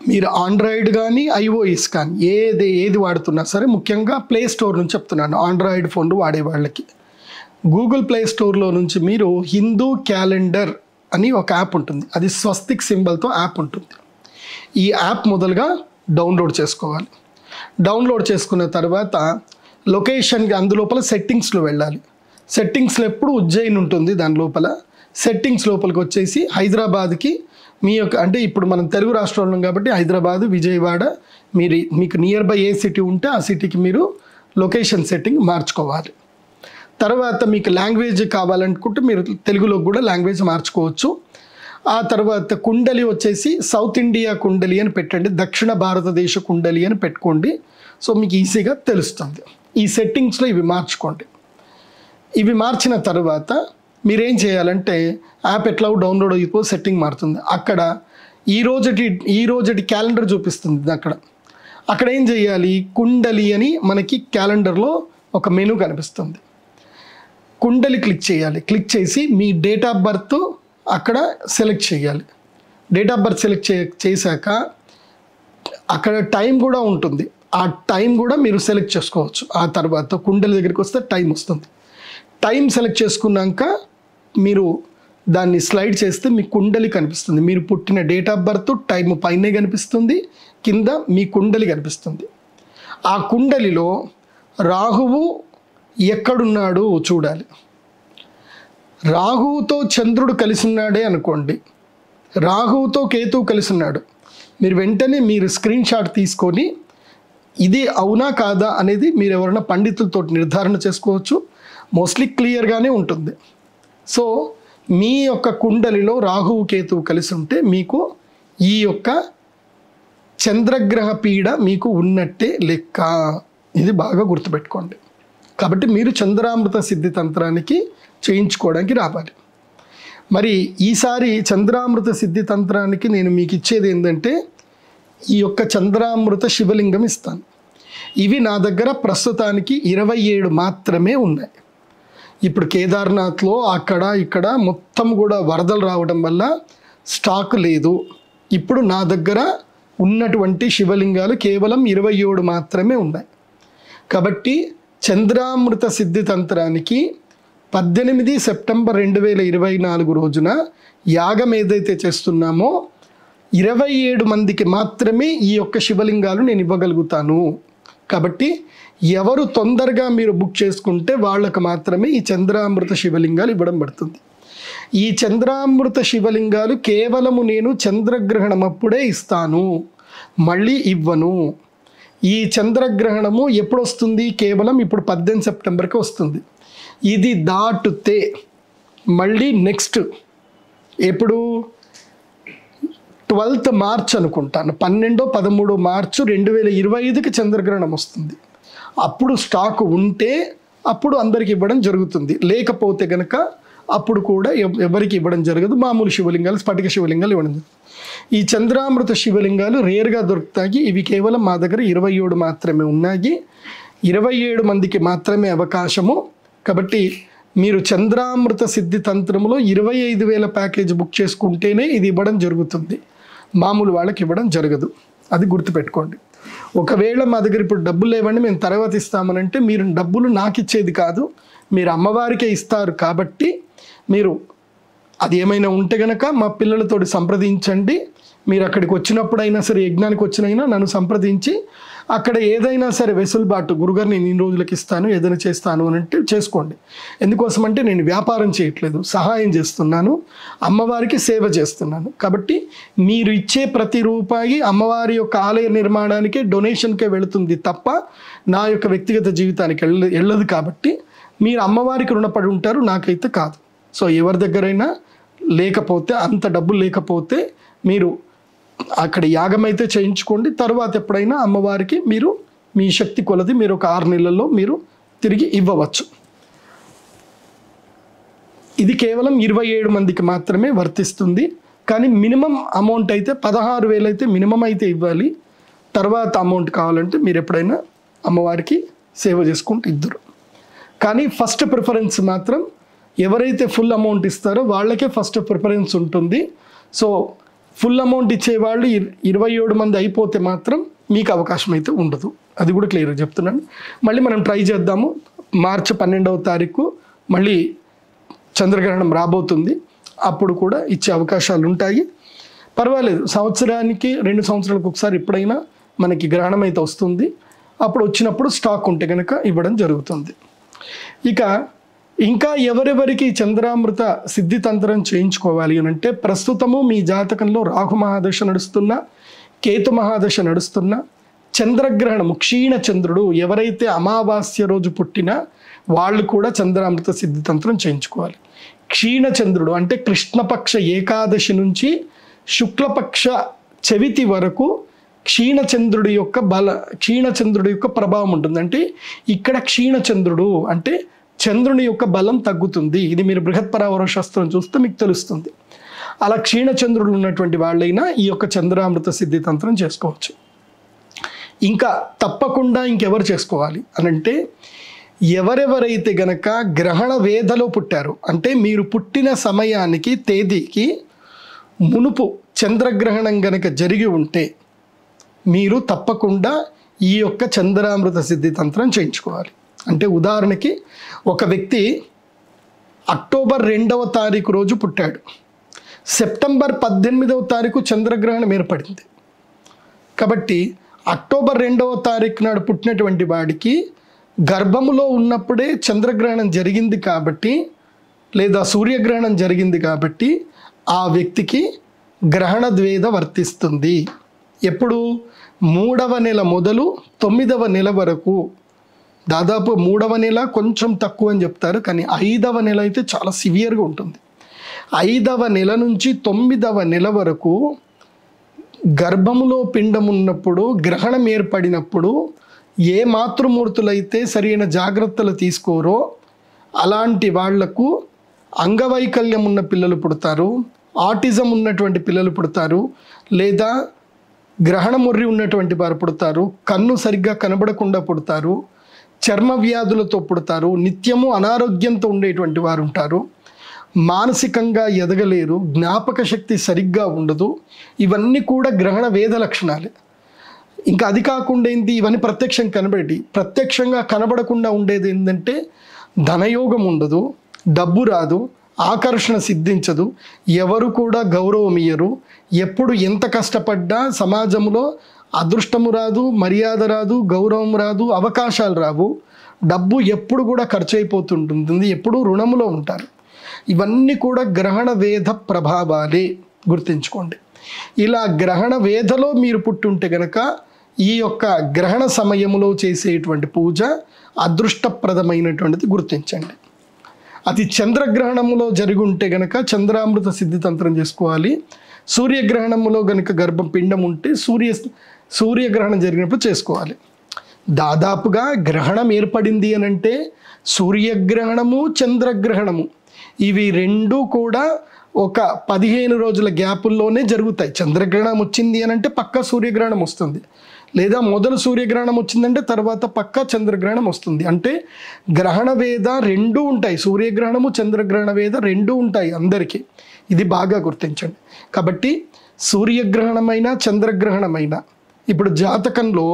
మీరు ఆండ్రాయిడ్ కానీ ఐఓఎస్ కానీ ఏది వాడుతున్నా సరే, ముఖ్యంగా ప్లే స్టోర్ నుంచి చెప్తున్నాను, ఆండ్రాయిడ్ ఫోన్లు వాడే వాళ్ళకి గూగుల్ ప్లే స్టోర్లో నుంచి మీరు హిందూ క్యాలెండర్ అని ఒక యాప్ ఉంటుంది. అది స్వస్తిక్ సింబల్తో యాప్ ఉంటుంది. ఈ యాప్ మొదలుగా డౌన్లోడ్ చేసుకోవాలి. డౌన్లోడ్ చేసుకున్న తర్వాత లొకేషన్కి అందులోపల సెట్టింగ్స్లో వెళ్ళాలి. సెట్టింగ్స్లో ఎప్పుడు ఉజ్జయిన్ ఉంటుంది. దాని లోపల సెట్టింగ్స్ లోపలికి వచ్చేసి హైదరాబాద్కి మీ యొక్క, అంటే ఇప్పుడు మనం తెలుగు రాష్ట్రంలో కాబట్టి హైదరాబాద్, విజయవాడ, మీకు నియర్ బై ఏ సిటీ ఉంటే ఆ సిటీకి మీరు లొకేషన్ సెట్టింగ్ మార్చుకోవాలి. తర్వాత మీకు లాంగ్వేజ్ కావాలనుకుంటే మీరు తెలుగులో కూడా లాంగ్వేజ్ మార్చుకోవచ్చు. ఆ తర్వాత కుండలి వచ్చేసి సౌత్ ఇండియా కుండలి అని పెట్టండి, దక్షిణ భారతదేశ కుండలి అని పెట్టుకోండి. సో మీకు ఈజీగా తెలుస్తుంది. ఈ సెట్టింగ్స్లో ఇవి మార్చుకోండి. ఇవి మార్చిన తర్వాత మీరేం చేయాలంటే, యాప్ ఎట్లా డౌన్లోడ్ అయిపో సెట్టింగ్ మారుతుంది. అక్కడ ఈ రోజటి క్యాలెండర్ చూపిస్తుంది. అక్కడ ఏం చేయాలి, కుండలి అని మనకి క్యాలెండర్లో ఒక మెనూ కనిపిస్తుంది. కుండలి క్లిక్ చేయాలి. క్లిక్ చేసి మీ డేట్ ఆఫ్ బర్త్ అక్కడ సెలెక్ట్ చేయాలి. డేట్ ఆఫ్ బర్త్ సెలెక్ట్ చేశాక అక్కడ టైం కూడా ఉంటుంది. ఆ టైం కూడా మీరు సెలెక్ట్ చేసుకోవచ్చు. ఆ తర్వాత కుండలి దగ్గరికి వస్తే టైం వస్తుంది. టైం సెలెక్ట్ చేసుకున్నాక మీరు దాన్ని స్లైడ్ చేస్తే మీ కుండలి కనిపిస్తుంది. మీరు పుట్టిన డేట్ ఆఫ్ బర్త్ టైం పైనే కనిపిస్తుంది, కింద మీ కుండలి కనిపిస్తుంది. ఆ కుండలిలో రాహువు ఎక్కడున్నాడు చూడాలి. రాహువుతో చంద్రుడు కలిసి ఉన్నాడే అనుకోండి, రాహువుతో కేతువు కలిసి ఉన్నాడు, మీరు వెంటనే స్క్రీన్ షాట్ తీసుకొని ఇది అవునా కాదా అనేది మీరు ఎవరైనా పండితులతో నిర్ధారణ చేసుకోవచ్చు. మోస్ట్లీ క్లియర్గానే ఉంటుంది. సో మీ యొక్క కుండలిలో రాహువు కేతువు కలిసి ఉంటే మీకు ఈ యొక్క చంద్రగ్రహ పీడ మీకు ఉన్నట్టే లెక్క. ఇది బాగా గుర్తుపెట్టుకోండి. కాబట్టి మీరు చంద్రామృత సిద్ధి తంత్రానికి చేయించుకోవడానికి రావాలి. మరి ఈసారి చంద్రామృత సిద్ధి తంత్రానికి నేను మీకు ఇచ్చేది ఏంటంటే, ఈ యొక్క చంద్రామృత శివలింగం ఇస్తాను. ఇవి నా దగ్గర ప్రస్తుతానికి 27 మాత్రమే ఉన్నాయి. ఇప్పుడు కేదార్నాథ్లో అక్కడ ఇక్కడ మొత్తం కూడా వరదలు రావడం వల్ల స్టాక్ లేదు. ఇప్పుడు నా దగ్గర ఉన్నటువంటి శివలింగాలు కేవలం 27 మాత్రమే ఉన్నాయి. కాబట్టి చంద్రామృత సిద్ధి తంత్రానికి 18 సెప్టెంబర్ 2024 రోజున యాగం ఏదైతే చేస్తున్నామో 27 మందికి మాత్రమే ఈ యొక్క శివలింగాలు నేను ఇవ్వగలుగుతాను. కాబట్టి ఎవరు తొందరగా మీరు బుక్ చేసుకుంటే వాళ్ళకు మాత్రమే ఈ చంద్రామృత శివలింగాలు ఇవ్వడం పడుతుంది. ఈ చంద్రామృత శివలింగాలు కేవలము నేను చంద్రగ్రహణం అప్పుడే ఇస్తాను, మళ్ళీ ఇవ్వను. ఈ చంద్రగ్రహణము ఎప్పుడు వస్తుంది? కేవలం ఇప్పుడు 18 సెప్టెంబర్కి వస్తుంది. ఇది దాటితే మళ్ళీ నెక్స్ట్ ఎప్పుడు 12th మార్చ్ అనుకుంటాను, 12-13 మార్చు 2025కి చంద్రగ్రహణం వస్తుంది. అప్పుడు స్టాక్ ఉంటే అప్పుడు అందరికి ఇవ్వడం జరుగుతుంది. లేకపోతే కనుక అప్పుడు కూడా ఎవరికి ఇవ్వడం జరగదు. మామూలు శివలింగాలు, స్ఫటిక శివలింగాలు ఇవ్వడం జరుగుతుంది. ఈ చంద్రామృత శివలింగాలు రేర్గా దొరుకుతాయి. ఇవి కేవలం మా దగ్గర 27 మాత్రమే ఉన్నాయి. 27 మందికి మాత్రమే అవకాశము. కాబట్టి మీరు చంద్రామృత సిద్ధి తంత్రములో 25,000 ప్యాకేజ్ బుక్ చేసుకుంటేనే ఇది ఇవ్వడం జరుగుతుంది. మామూలు వాళ్ళకి ఇవ్వడం జరగదు. అది గుర్తుపెట్టుకోండి. ఒకవేళ మా దగ్గర ఇప్పుడు డబ్బులు లేవండి మేము తర్వాత ఇస్తామనంటే, మీరు డబ్బులు నాకు ఇచ్చేది కాదు, మీరు అమ్మవారికే ఇస్తారు. కాబట్టి మీరు అది ఏమైనా ఉంటే గనక మా పిల్లలతోటి సంప్రదించండి. మీరు అక్కడికి వచ్చినప్పుడైనా సరే, యజ్ఞానికి వచ్చినైనా నన్ను సంప్రదించి అక్కడ ఏదైనా సరే వెసులుబాటు, గురుగారు నేను ఇన్ని రోజులకి ఇస్తాను, ఏదైనా చేస్తాను అని అంటే చేసుకోండి. ఎందుకోసం అంటే నేను వ్యాపారం చేయట్లేదు, సహాయం చేస్తున్నాను, అమ్మవారికి సేవ చేస్తున్నాను. కాబట్టి మీరు ఇచ్చే ప్రతి రూపాయి అమ్మవారి యొక్క ఆలయ నిర్మాణానికి డొనేషన్కే వెళుతుంది తప్ప నా యొక్క వ్యక్తిగత జీవితానికి వెళ్ళదు. కాబట్టి మీరు అమ్మవారికి రుణపడి ఉంటారు, నాకైతే కాదు. సో ఎవరి దగ్గరైనా లేకపోతే, అంత డబ్బులు లేకపోతే మీరు అక్కడ యాగం అయితే చేయించుకోండి. తర్వాత ఎప్పుడైనా అమ్మవారికి మీరు మీ శక్తి కొలది మీరు ఒక 6 నెలల్లో మీరు తిరిగి ఇవ్వవచ్చు. ఇది కేవలం 27 మందికి మాత్రమే వర్తిస్తుంది. కానీ మినిమం అమౌంట్ అయితే 16,000 అయితే మినిమం అయితే ఇవ్వాలి. తర్వాత అమౌంట్ కావాలంటే మీరు ఎప్పుడైనా అమ్మవారికి సేవ చేసుకుంటూ ఇద్దరు. కానీ ఫస్ట్ ప్రిఫరెన్స్ మాత్రం ఎవరైతే ఫుల్ అమౌంట్ ఇస్తారో వాళ్ళకే ఫస్ట్ ప్రిఫరెన్స్ ఉంటుంది. సో ఫుల్ అమౌంట్ ఇచ్చేవాళ్ళు 27 మంది అయిపోతే మాత్రం మీకు అవకాశం అయితే ఉండదు. అది కూడా క్లియర్గా చెప్తున్నాను. మళ్ళీ మనం ట్రై చేద్దాము. మార్చి 12వ తారీఖు మళ్ళీ చంద్రగ్రహణం రాబోతుంది. అప్పుడు కూడా ఇచ్చే అవకాశాలు ఉంటాయి. పర్వాలేదు, సంవత్సరానికి 2 సంవత్సరాలకు ఒకసారి ఎప్పుడైనా మనకి గ్రహణం అయితే వస్తుంది. అప్పుడు వచ్చినప్పుడు స్టాక్ ఉంటే కనుక ఇవ్వడం జరుగుతుంది. ఇక ఇంకా ఎవరెవరికి చంద్రామృత సిద్ధితంత్రం చేయించుకోవాలి అని అంటే, ప్రస్తుతము మీ జాతకంలో రాహు మహాదశ నడుస్తున్నా, కేతు మహాదశ నడుస్తున్నా, చంద్రగ్రహణము క్షీణ చంద్రుడు ఎవరైతే అమావాస్య రోజు పుట్టినా వాళ్ళు కూడా చంద్రామృత సిద్ధితంత్రం చేయించుకోవాలి. క్షీణ చంద్రుడు అంటే కృష్ణపక్ష ఏకాదశి నుంచి శుక్లపక్ష చవితి వరకు క్షీణచంద్రుడి యొక్క ప్రభావం ఉంటుంది. అంటే ఇక్కడ క్షీణచంద్రుడు అంటే చంద్రుని యొక్క బలం తగ్గుతుంది. ఇది మీరు బృహత్పరావర శాస్త్రం చూస్తే మీకు తెలుస్తుంది. అలా క్షీణచంద్రుడు ఉన్నటువంటి వాళ్ళైనా ఈ యొక్క చంద్రామృత సిద్ధితంత్రం చేసుకోవచ్చు. ఇంకా తప్పకుండా ఇంకెవరు చేసుకోవాలి అని అంటే, ఎవరెవరైతే గనక గ్రహణ వేదలో పుట్టారో, అంటే మీరు పుట్టిన సమయానికి తేదీకి మునుపు చంద్రగ్రహణం గనక జరిగి ఉంటే మీరు తప్పకుండా ఈ యొక్క చంద్రామృత సిద్ధితంత్రం చేయించుకోవాలి. అంటే ఉదాహరణకి ఒక వ్యక్తి అక్టోబర్ 2వ తారీఖు రోజు పుట్టాడు, సెప్టెంబర్ 18వ తారీఖు చంద్రగ్రహణం ఏర్పడింది. కాబట్టి అక్టోబర్ 2వ తారీఖు నాడు పుట్టినటువంటి వాడికి గర్భములో ఉన్నప్పుడే చంద్రగ్రహణం జరిగింది కాబట్టి, లేదా సూర్యగ్రహణం జరిగింది కాబట్టి ఆ వ్యక్తికి గ్రహణ ద్వేద వర్తిస్తుంది. ఎప్పుడు? 3వ నెల మొదలు 9వ నెల వరకు. దాదాపు 3వ నెల కొంచెం తక్కువ అని చెప్తారు, కానీ 5వ నెల అయితే చాలా సివియర్గా ఉంటుంది. 5వ నెల నుంచి 9వ నెల వరకు గర్భములో పిండం ఉన్నప్పుడు, గ్రహణం ఏర్పడినప్పుడు ఏ మాతృమూర్తులైతే సరైన జాగ్రత్తలు తీసుకోరో అలాంటి వాళ్లకు అంగవైకల్యం ఉన్న పిల్లలు పుడతారు, ఆటిజం ఉన్నటువంటి పిల్లలు పుడతారు, లేదా గ్రహణ ముర్రి ఉన్నటువంటి వారు పుడతారు, కన్ను సరిగ్గా కనబడకుండా పుడతారు, చర్మ వ్యాధులతో పుడతారు, నిత్యము అనారోగ్యంతో ఉండేటువంటి వారు ఉంటారు, మానసికంగా ఎదగలేరు, జ్ఞాపక శక్తి సరిగ్గా ఉండదు. ఇవన్నీ కూడా గ్రహణ వేద లక్షణాలే. ఇంకా అది కాకుండా ఏంటి, ఇవన్నీ ప్రత్యక్షంగా కనబడకుండా ఉండేది ఏంటంటే ధనయోగం ఉండదు, డబ్బు రాదు, ఆకర్షణ సిద్ధించదు, ఎవరు కూడా గౌరవం ఇయ్యరు, ఎప్పుడు ఎంత కష్టపడ్డా సమాజంలో అదృష్టము రాదు, మర్యాద రాదు, గౌరవం రాదు, అవకాశాలు రావు, డబ్బు ఎప్పుడు కూడా ఖర్చు అయిపోతుంటుంది, ఎప్పుడు రుణములో ఉంటారు. ఇవన్నీ కూడా గ్రహణ వేద ప్రభావాలే, గుర్తుంచుకోండి. ఇలా గ్రహణ వేదలో మీరు పుట్టుంటే గనక ఈ యొక్క గ్రహణ సమయంలో చేసేటువంటి పూజ అదృష్టప్రదమైనటువంటిది, గుర్తించండి. అది చంద్రగ్రహణములో జరిగి ఉంటే గనక చంద్రామృత సిద్ధితంత్రం చేసుకోవాలి. సూర్యగ్రహణములో గనక గర్భం పిండం ఉంటే సూర్యగ్రహణం జరిగినప్పుడు చేసుకోవాలి. దాదాపుగా గ్రహణం ఏర్పడింది అని అంటే సూర్యగ్రహణము, చంద్రగ్రహణము ఇవి రెండూ కూడా ఒక 15 రోజుల గ్యాపుల్లోనే జరుగుతాయి. చంద్రగ్రహణం వచ్చింది అని అంటే పక్కా సూర్యగ్రహణం వస్తుంది, లేదా మొదలు సూర్యగ్రహణం వచ్చిందంటే తర్వాత పక్కా చంద్రగ్రహణం వస్తుంది. అంటే గ్రహణ వేద రెండూ ఉంటాయి, సూర్యగ్రహణము చంద్రగ్రహణ వేద రెండూ ఉంటాయి అందరికీ. ఇది బాగా గుర్తించండి. కాబట్టి సూర్యగ్రహణమైనా చంద్రగ్రహణమైనా, ఇప్పుడు జాతకంలో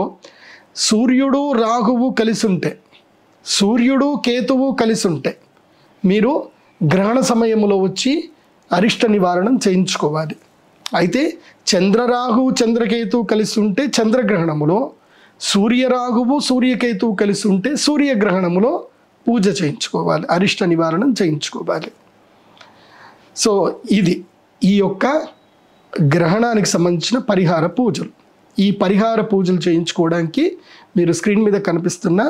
సూర్యుడు రాహువు కలిసి ఉంటే, సూర్యుడు కేతువు కలిసి ఉంటే మీరు గ్రహణ సమయంలో వచ్చి అరిష్ట నివారణం చేయించుకోవాలి. అయితే చంద్రరాహు చంద్రకేతు కలిసి ఉంటే చంద్రగ్రహణములో, సూర్యరాహువు సూర్యకేతువు కలిసి ఉంటే సూర్యగ్రహణములో పూజ చేయించుకోవాలి, అరిష్ట నివారణం చేయించుకోవాలి. సో ఇది ఈ యొక్క గ్రహణానికి సంబంధించిన పరిహార పూజలు. ఈ పరిహార పూజలు చేయించుకోవడానికి మీరు స్క్రీన్ మీద కనిపిస్తున్న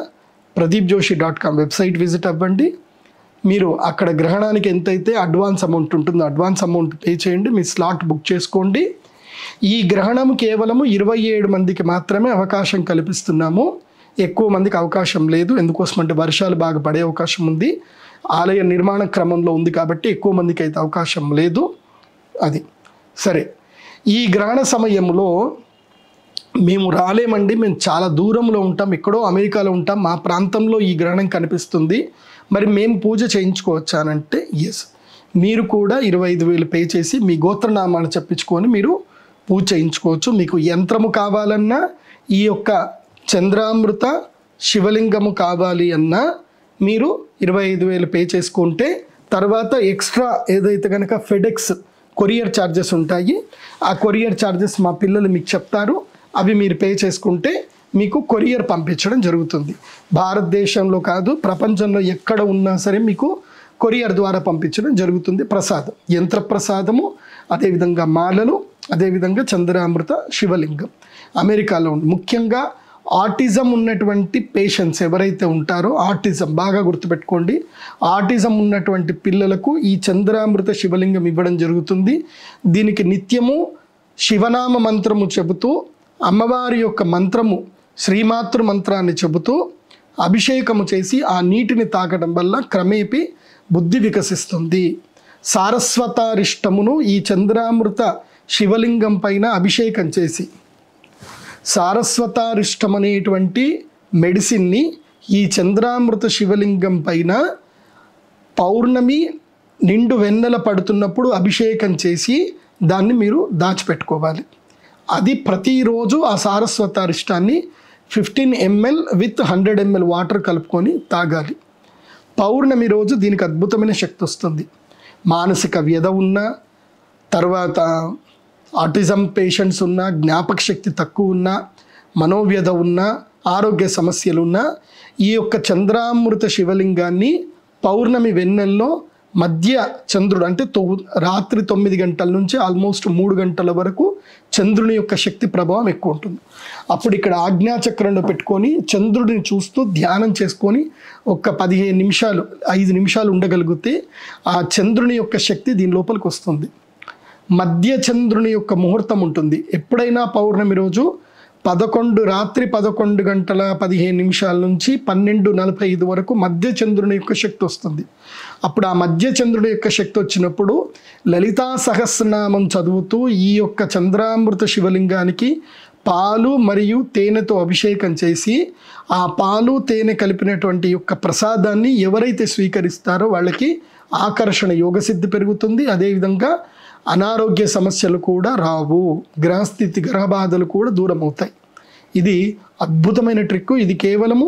pradeepjoshi.com వెబ్సైట్ విజిట్ అవ్వండి. మీరు అక్కడ గ్రహణానికి ఎంతైతే అడ్వాన్స్ అమౌంట్ ఉంటుందో అడ్వాన్స్ అమౌంట్ పే చేయండి, మీ స్లాట్ బుక్ చేసుకోండి. ఈ గ్రహణం కేవలము 27 మందికి మాత్రమే అవకాశం కల్పిస్తున్నాము. ఎక్కువ మందికి అవకాశం లేదు. ఎందుకోసమంటే వర్షాలు బాగా పడే అవకాశం ఉంది, ఆలయ నిర్మాణ క్రమంలో ఉంది కాబట్టి ఎక్కువ మందికి అయితే అవకాశం లేదు. అది సరే. ఈ గ్రహణ సమయంలో మేము రాలేమండి, మేము చాలా దూరంలో ఉంటాం, ఎక్కడో అమెరికాలో ఉంటాం, మా ప్రాంతంలో ఈ గ్రహణం కనిపిస్తుంది, మరి మేము పూజ చేయించుకోవచ్చానంటే ఎస్, మీరు కూడా 25,000 పే చేసి మీ గోత్రనామాలు చెప్పించుకొని మీరు పూజ చేయించుకోవచ్చు. మీకు యంత్రము కావాలన్నా, ఈ యొక్క చంద్రామృత శివలింగము కావాలి అన్నా మీరు 25,000 పే చేసుకుంటే తర్వాత ఎక్స్ట్రా ఏదైతే కనుక ఫెడెక్స్ కొరియర్ ఛార్జెస్ ఉంటాయి, ఆ కొరియర్ ఛార్జెస్ మా పిల్లలు మీకు చెప్తారు, అవి మీరు పే చేసుకుంటే మీకు కొరియర్ పంపించడం జరుగుతుంది. భారతదేశంలో కాదు, ప్రపంచంలో ఎక్కడ ఉన్నా సరే మీకు కొరియర్ ద్వారా పంపించడం జరుగుతుంది. ప్రసాదం, యంత్ర ప్రసాదము, అదేవిధంగా మాలలు, అదేవిధంగా చంద్రామృత శివలింగం అమెరికాలో ఉంది. ముఖ్యంగా ఆటిజం ఉన్నటువంటి పేషెంట్స్ ఎవరైతే ఉంటారో, ఆటిజం బాగా గుర్తుపెట్టుకోండి, ఆటిజం ఉన్నటువంటి పిల్లలకు ఈ చంద్రామృత శివలింగం ఇవ్వడం జరుగుతుంది. దీనికి నిత్యము శివనామ మంత్రము చెబుతూ, అమ్మవారి యొక్క మంత్రము శ్రీమాతృ మంత్రాన్ని చెబుతూ అభిషేకము చేసి ఆ నీటిని తాగడం వల్ల క్రమేపీ బుద్ధి వికసిస్తుంది. సారస్వతారిష్టమును ఈ చంద్రామృత శివలింగం పైన అభిషేకం చేసి, సారస్వతారిష్టం అనేటువంటి మెడిసిన్ని ఈ చంద్రామృత శివలింగం పైన పౌర్ణమి నిండు వెన్నెల పడుతున్నప్పుడు అభిషేకం చేసి దాన్ని మీరు దాచిపెట్టుకోవాలి. అది ప్రతిరోజు ఆ సారస్వతారిష్టాన్ని 15 ml విత్ 100 ml వాటర్ కలుపుకొని తాగాలి. పౌర్ణమి రోజు దీనికి అద్భుతమైన శక్తి వస్తుంది. మానసిక వ్యధ ఉన్నా, తర్వాత ఆటిజం పేషెంట్స్ ఉన్నా, జ్ఞాపక శక్తి తక్కువ ఉన్నా, మనోవ్యధ ఉన్నా, ఆరోగ్య సమస్యలు ఉన్నా, ఈ యొక్క చంద్రామృత శివలింగాన్ని పౌర్ణమి వెన్నెల్లో మధ్య చంద్రుడు అంటే రాత్రి 9 గంటల నుంచి ఆల్మోస్ట్ 3 గంటల వరకు చంద్రుని యొక్క శక్తి ప్రభావం ఎక్కువ ఉంటుంది. అప్పుడు ఇక్కడ ఆజ్ఞాచక్రంలో పెట్టుకొని చంద్రుడిని చూస్తూ ధ్యానం చేసుకొని ఒక 15 నిమిషాలు 5 నిమిషాలు ఉండగలిగితే ఆ చంద్రుని యొక్క శక్తి దీని లోపలికి వస్తుంది. మధ్య చంద్రుని యొక్క ముహూర్తం ఉంటుంది. ఎప్పుడైనా పౌర్ణమి రోజు రాత్రి 11 గంటల 15 నిమిషాల నుంచి 12:45 వరకు మధ్య చంద్రుని యొక్క శక్తి వస్తుంది. అప్పుడు ఆ మధ్య చంద్రుడి యొక్క శక్తి వచ్చినప్పుడు లలితా సహస్రనామం చదువుతూ ఈ యొక్క చంద్రామృత శివలింగానికి పాలు మరియు తేనెతో అభిషేకం చేసి, ఆ పాలు తేనె కలిపినటువంటి యొక్క ప్రసాదాన్ని ఎవరైతే స్వీకరిస్తారో వాళ్ళకి ఆకర్షణ యోగసిద్ధి పెరుగుతుంది. అదేవిధంగా అనారోగ్య సమస్యలు కూడా రావు, గ్రహస్థితి గ్రహ బాధలు కూడా దూరం అవుతాయి. ఇది అద్భుతమైన ట్రిక్. ఇది కేవలము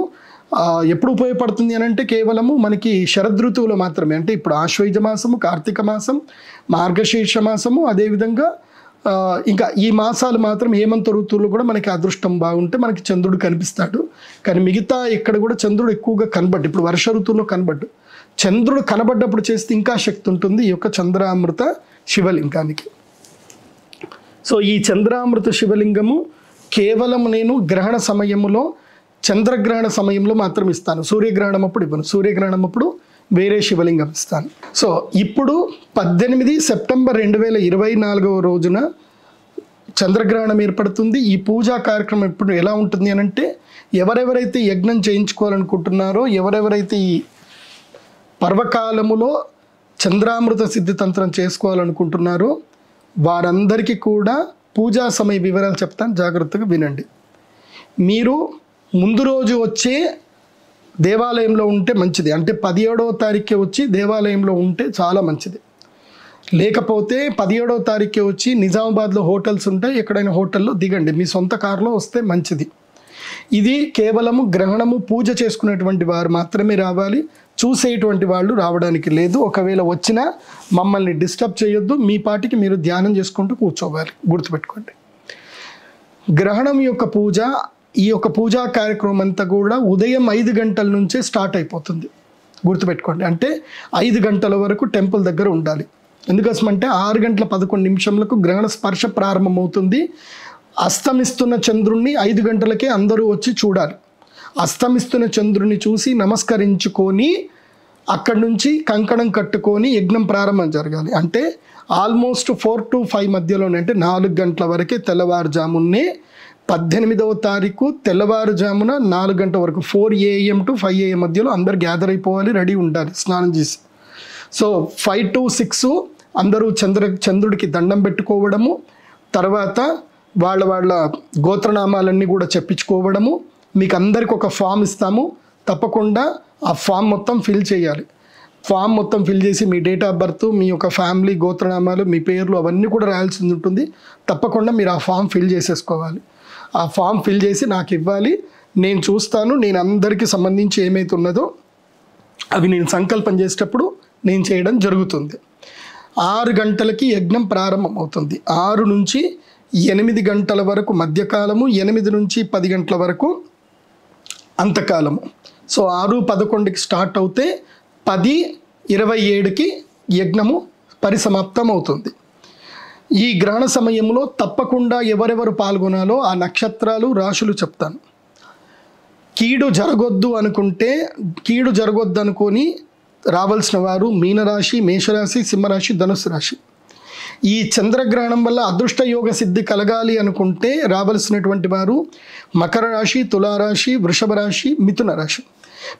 ఎప్పుడు ఉపయోగపడుతుంది అని అంటే కేవలము మనకి శరదృతువులో మాత్రమే. అంటే ఇప్పుడు ఆశ్వయుజ మాసము, కార్తీక మాసం, మార్గశీర్ష మాసము, అదేవిధంగా ఇంకా ఈ మాసాలు మాత్రం హేమంత ఋతువులు కూడా మనకి అదృష్టం బాగుంటే మనకి చంద్రుడు కనిపిస్తాడు. కానీ మిగతా ఎక్కడ కూడా చంద్రుడు ఎక్కువగా కనబడ్డు. ఇప్పుడు వర్ష ఋతువులో కనబడ్డు. చంద్రుడు కనబడ్డప్పుడు చేస్తే ఇంకా శక్తి ఉంటుంది ఈ యొక్క చంద్రామృత శివలింగానికి. సో ఈ చంద్రామృత శివలింగము కేవలం నేను గ్రహణ సమయంలో, చంద్రగ్రహణ సమయంలో మాత్రం ఇస్తాను. సూర్యగ్రహణం అప్పుడు ఇవ్వను. సూర్యగ్రహణం అప్పుడు వేరే శివలింగం ఇస్తాను. సో ఇప్పుడు 18 సెప్టెంబర్ 2024 రోజున చంద్రగ్రహణం ఏర్పడుతుంది. ఈ పూజా కార్యక్రమం ఇప్పుడు ఎలా ఉంటుంది అని అంటే, ఎవరెవరైతే యజ్ఞం చేయించుకోవాలనుకుంటున్నారో, ఎవరెవరైతే ఈ పర్వకాలములో చంద్రామృత సిద్ధితంత్రం చేసుకోవాలనుకుంటున్నారో వారందరికీ కూడా పూజా సమయ వివరాలు చెప్తాను, జాగ్రత్తగా వినండి. మీరు ముందు రోజు వచ్చే దేవాలయంలో ఉంటే మంచిది. అంటే 17వ తారీఖే వచ్చి దేవాలయంలో ఉంటే చాలా మంచిది. లేకపోతే 17వ తారీఖే వచ్చి నిజామాబాద్లో హోటల్స్ ఉంటాయి, ఎక్కడైనా హోటల్లో దిగండి. మీ సొంత కారులో వస్తే మంచిది. ఇది కేవలము గ్రహణము పూజ చేసుకునేటువంటి వారు మాత్రమే రావాలి. చూసేటువంటి వాళ్ళు రావడానికి లేదు. ఒకవేళ వచ్చినా మమ్మల్ని డిస్టర్బ్ చేయొద్దు, మీ పాటికి మీరు ధ్యానం చేసుకుంటూ కూర్చోవాలి. గుర్తుపెట్టుకోండి. గ్రహణం యొక్క పూజ, ఈ యొక్క పూజా కార్యక్రమం అంతా కూడా ఉదయం 5 గంటల నుంచే స్టార్ట్ అయిపోతుంది. గుర్తుపెట్టుకోండి. అంటే 5 గంటల వరకు టెంపుల్ దగ్గర ఉండాలి. ఎందుకోసమంటే 6:11 గ్రహణ స్పర్శ ప్రారంభమవుతుంది. అస్తమిస్తున్న చంద్రుణ్ణి 5 గంటలకే అందరూ వచ్చి చూడాలి. అస్తమిస్తున్న చంద్రుని చూసి నమస్కరించుకొని అక్కడి నుంచి కంకణం కట్టుకొని యజ్ఞం ప్రారంభం జరగాలి. అంటే ఆల్మోస్ట్ 4 to 5 మధ్యలోనే, అంటే 4 గంటల వరకే తెల్లవారుజామునే 18వ తారీఖు తెల్లవారుజామున 4 గంటల వరకు 4 AM to 5 AM మధ్యలో అందరు గ్యాదర్ అయిపోవాలి, రెడీ ఉండాలి స్నానం చేసి. సో 5 to 6 అందరూ చంద్రుడికి దండం పెట్టుకోవడము, తర్వాత వాళ్ళ గోత్రనామాలన్నీ కూడా చెప్పించుకోవడము. మీకు అందరికి ఒక ఫామ్ ఇస్తాము, తప్పకుండా ఆ ఫామ్ మొత్తం ఫిల్ చేయాలి. ఫామ్ మొత్తం ఫిల్ చేసి మీ డేట్ ఆఫ్ బర్త్, మీ యొక్క ఫ్యామిలీ గోత్రనామాలు, మీ పేర్లు అవన్నీ కూడా రాయాల్సి ఉంటుంది. తప్పకుండా మీరు ఆ ఫామ్ ఫిల్ చేసేసుకోవాలి. ఆ ఫామ్ ఫిల్ చేసి నాకు ఇవ్వాలి. నేను చూస్తాను, నేను అందరికీ సంబంధించి ఏమైతే ఉన్నదో అవి నేను సంకల్పం చేసేటప్పుడు నేను చేయడం జరుగుతుంది. 6 గంటలకి యజ్ఞం ప్రారంభం అవుతుంది. 6 నుంచి 8 గంటల వరకు మధ్యకాలము, 8 నుంచి 10 గంటల వరకు అంతకాలము. సో 6:11కి స్టార్ట్ అవుతే 10:27కి యజ్ఞము పరిసమాప్తం అవుతుంది. ఈ గ్రహణ సమయంలో తప్పకుండా ఎవరెవరు పాల్గొనాలో ఆ నక్షత్రాలు, రాశులు చెప్తాను. కీడు జరగొద్దు అనుకొని రావాల్సిన వారు మీనరాశి, మేషరాశి, సింహరాశి, ధనుసు రాశి. ఈ చంద్రగ్రహణం వల్ల అదృష్ట యోగ సిద్ధి కలగాలి అనుకుంటే రావాల్సినటువంటి వారు మకర రాశి, తులారాశి, వృషభ రాశి, మిథున రాశి.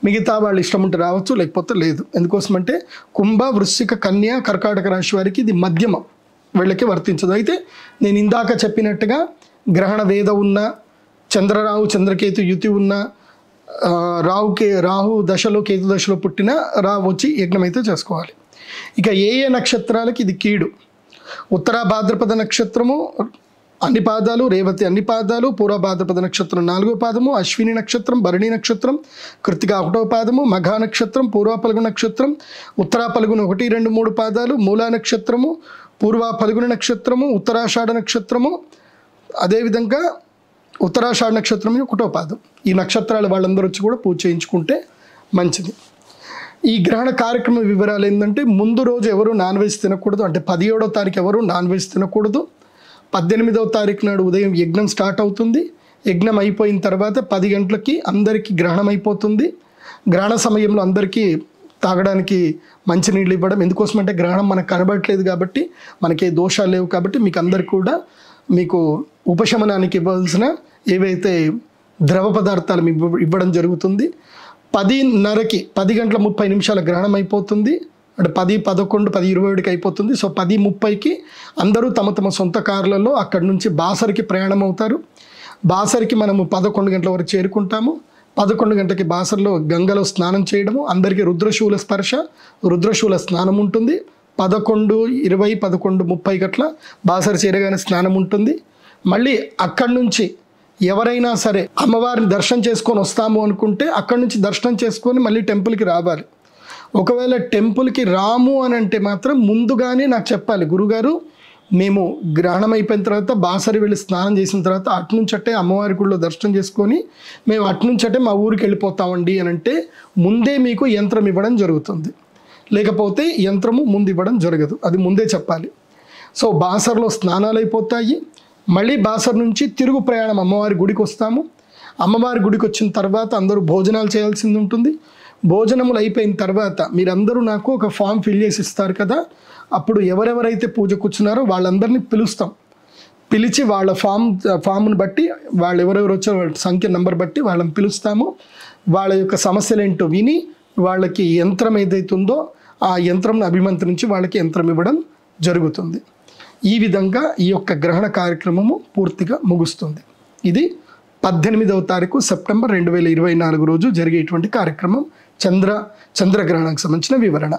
మిగతా వాళ్ళు ఇష్టం ఉంటే రావచ్చు, లేకపోతే లేదు. ఎందుకోసమంటే కుంభ, వృశ్చిక, కన్య, కర్కాటక రాశి వారికి ఇది మధ్యమ, వీళ్ళకి వర్తించదు. అయితే నేను ఇందాక చెప్పినట్టుగా గ్రహణ వేద ఉన్న, చంద్రరాహు చంద్రకేతు యుతి ఉన్న, రాహు దశలో కేతు దశలో పుట్టిన రావు వచ్చి యజ్ఞం అయితే చేసుకోవాలి. ఇక ఏ నక్షత్రాలకి ఇది కీడు? ఉత్తర భాద్రపద నక్షత్రము అన్ని పాదాలు, రేవతి అన్ని పాదాలు, పూర్వ భాద్రపద నక్షత్రం 4వ పాదము, అశ్విని నక్షత్రం, భరణి నక్షత్రం, కృత్తిక 1వ పాదము, మఘా నక్షత్రం, పూర్వ పలుగు నక్షత్రం, ఉత్తర పలుగున 1, 2, 3 పాదాలు, మూలా నక్షత్రము, పూర్వ పలుగున నక్షత్రము, ఉత్తరాషాఢ నక్షత్రము, అదేవిధంగా ఉత్తరాషాఢ నక్షత్రం 1వ పాదం. ఈ నక్షత్రాలు వాళ్ళందరూ వచ్చి కూడా పూజ చేయించుకుంటే మంచిది. ఈ గ్రహణ కార్యక్రమ వివరాలు ఏంటంటే, ముందు రోజు ఎవరు నాన్ వెజ్ తినకూడదు. అంటే 17వ తారీఖు ఎవరు నాన్ వెజ్ తినకూడదు. 18వ తారీఖు నాడు ఉదయం యజ్ఞం స్టార్ట్ అవుతుంది. యజ్ఞం అయిపోయిన తర్వాత 10 గంటలకి అందరికీ గ్రహణం అయిపోతుంది. గ్రహణ సమయంలో అందరికీ తాగడానికి మంచినీళ్ళు ఇవ్వడం. ఎందుకోసమంటే గ్రహణం మనకు కనబడట్లేదు కాబట్టి, మనకి దోషాలు లేవు కాబట్టి మీకు అందరికీ కూడా మీకు ఉపశమనానికి ఇవ్వాల్సిన ఏవైతే ద్రవ పదార్థాలు ఇవ్వడం జరుగుతుంది. 10:30కి 10:30 గ్రహణం అయిపోతుంది. అంటే 10, 11, 10:27కి అయిపోతుంది. సో 10:30కి అందరూ తమ తమ సొంత కార్లలో అక్కడి నుంచి బాసరికి ప్రయాణం అవుతారు. బాసరికి మనము 11 గంటల వరకు చేరుకుంటాము. 11 గంటలకి బాసర్లో గంగలో స్నానం చేయడము, అందరికీ రుద్రశూల స్పర్శ, రుద్రశూల స్నానం ఉంటుంది. 11:20, 11:30 గట్ల బాసర చేరగానే స్నానం ఉంటుంది. మళ్ళీ అక్కడి నుంచి ఎవరైనా సరే అమ్మవారిని దర్శనం చేసుకొని వస్తాము అనుకుంటే అక్కడి నుంచి దర్శనం చేసుకొని మళ్ళీ టెంపుల్కి రావాలి. ఒకవేళ టెంపుల్కి రాము అని అంటే మాత్రం ముందుగానే నాకు చెప్పాలి, గురుగారు మేము గ్రహణం అయిపోయిన తర్వాత బాసరి వెళ్ళి స్నానం చేసిన తర్వాత అటునుంచటే అమ్మవారి గుడిలో దర్శనం చేసుకొని మేము అటునుంచటే మా ఊరికి వెళ్ళిపోతామండి అని అంటే ముందే మీకు యంత్రం ఇవ్వడం జరుగుతుంది. లేకపోతే యంత్రము ముందు ఇవ్వడం జరగదు, అది ముందే చెప్పాలి. సో బాసర్లో స్నానాలు అయిపోతాయి. మళ్ళీ బాసర్ నుంచి తిరుగు ప్రయాణం అమ్మవారి గుడికి వస్తాము. అమ్మవారి గుడికి వచ్చిన తర్వాత అందరూ భోజనాలు చేయాల్సింది ఉంటుంది. భోజనములు అయిపోయిన తర్వాత మీరందరూ నాకు ఒక ఫామ్ ఫిల్ చేసి ఇస్తారు కదా, అప్పుడు ఎవరెవరైతే పూజ కూర్చున్నారో వాళ్ళందరినీ పిలుస్తాం. పిలిచి వాళ్ళ ఫామ్ను బట్టి వాళ్ళు ఎవరెవరు వచ్చారో వాళ్ళ సంఖ్య నెంబర్ బట్టి వాళ్ళని పిలుస్తాము. వాళ్ళ యొక్క సమస్యలు ఏంటో విని వాళ్ళకి యంత్రం ఏదైతుందో ఆ యంత్రంను అభిమంత్రించి వాళ్ళకి యంత్రం ఇవ్వడం జరుగుతుంది. ఈ విధంగా ఈ యొక్క గ్రహణ కార్యక్రమము పూర్తిగా ముగుస్తుంది. ఇది 18వ తారీఖు సెప్టెంబర్ 2024 రోజు జరిగేటువంటి కార్యక్రమం చంద్రగ్రహణానికి సంబంధించిన వివరణ.